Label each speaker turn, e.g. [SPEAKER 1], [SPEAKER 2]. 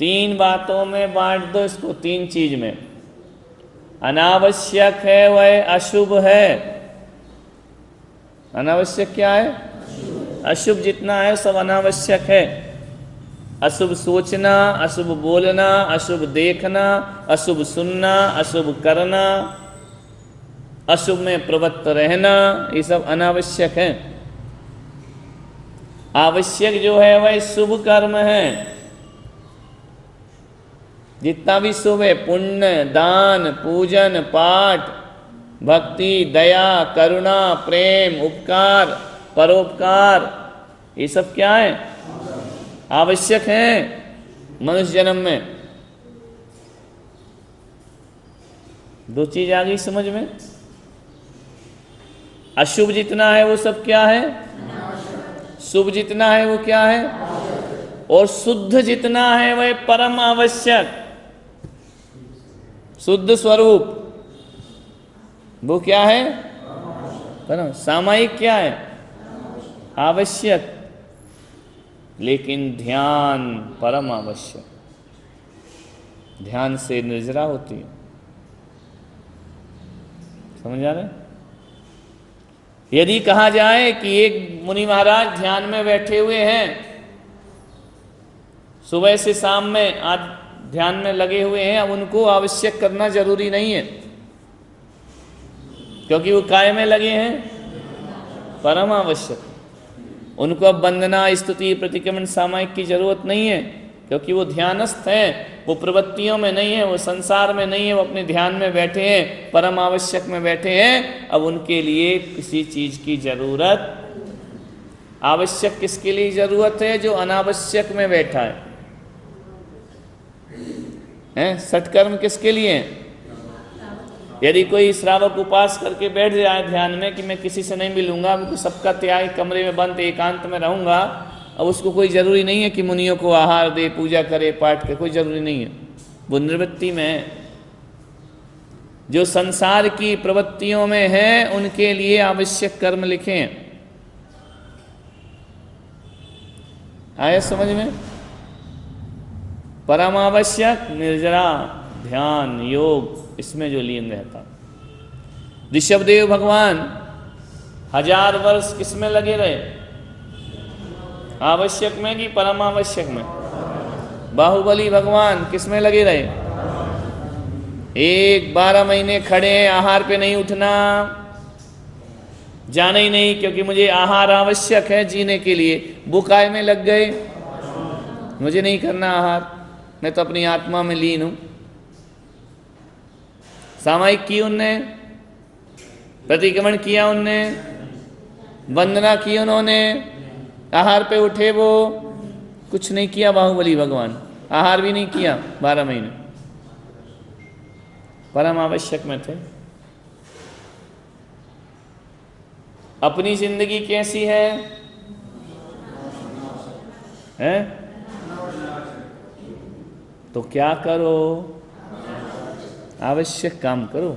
[SPEAKER 1] 3 बातों में बांट दो इसको, 3 चीज में। अनावश्यक है वह अशुभ है। अनावश्यक क्या है? अशुभ जितना है सब अनावश्यक है। अशुभ सोचना, अशुभ बोलना, अशुभ देखना, अशुभ सुनना, अशुभ करना, अशुभ में प्रवृत्त रहना, ये सब अनावश्यक है। आवश्यक जो है वह शुभ कर्म है। जितना भी शुभ है, पुण्य, दान, पूजन, पाठ, भक्ति, दया, करुणा, प्रेम, उपकार, परोपकार, ये सब क्या है? आवश्यक है मनुष्य जन्म में। 2 चीज आ गई समझ में। अशुभ जितना है वो सब क्या है? शुभ जितना है वो क्या है? और शुद्ध जितना है वह परम आवश्यक, शुद्ध स्वरूप वो क्या है? परम। सामायिक क्या है? आवश्यक। लेकिन ध्यान परम आवश्यक। ध्यान से निर्जरा होती है। समझ आ रहा है? यदि कहा जाए कि एक मुनि महाराज ध्यान में बैठे हुए हैं, सुबह से शाम में आज ध्यान में लगे हुए हैं, अब उनको आवश्यक करना जरूरी नहीं है, क्योंकि वो काय में लगे हैं? परम आवश्यक। उनको अब वंदना, स्तुति, प्रतिक्रमण, सामायिक की जरूरत नहीं है, क्योंकि वो ध्यानस्थ हैं, वो प्रवृत्तियों में नहीं है, वो संसार में नहीं है, वो अपने ध्यान में बैठे हैं, परम आवश्यक में बैठे हैं। अब उनके लिए किसी चीज की जरूरत, आवश्यक किसके लिए जरूरत है? जो अनावश्यक में बैठा है। सत्कर्म किसके लिए है? यदि कोई श्रावक उपास करके बैठ जाए ध्यान में कि मैं किसी से नहीं मिलूंगा, मैं सबका त्याग, कमरे में बंद एकांत में रहूंगा, अब उसको कोई जरूरी नहीं है कि मुनियों को आहार दे, पूजा करे, पाठ करे, कोई जरूरी नहीं है। वो निवृत्ति में है। जो संसार की प्रवृत्तियों में है उनके लिए आवश्यक कर्म लिखे हैं। आया समझ में? परम आवश्यक, निर्जरा, ध्यान, योग, इसमें जो लीन रहता। ऋषभदेव भगवान 1000 वर्ष किसमें लगे रहे? आवश्यक में कि परम आवश्यक में? बाहुबली भगवान किसमें लगे रहे? 12 महीने खड़े हैं, आहार पे नहीं उठना, जाना ही नहीं, क्योंकि मुझे आहार आवश्यक है जीने के लिए। बुकाय में लग गए, मुझे नहीं करना आहार, मैं तो अपनी आत्मा में लीन हूं। सामायिक की उनने, प्रतिक्रमण किया उनने, वंदना की उन्होंने, आहार पे उठे वो, कुछ नहीं किया बाहुबली भगवान, आहार भी नहीं किया 12 महीने, परम आवश्यक में थे। अपनी जिंदगी कैसी है? हैं? तो क्या करो? आवश्यक काम करो।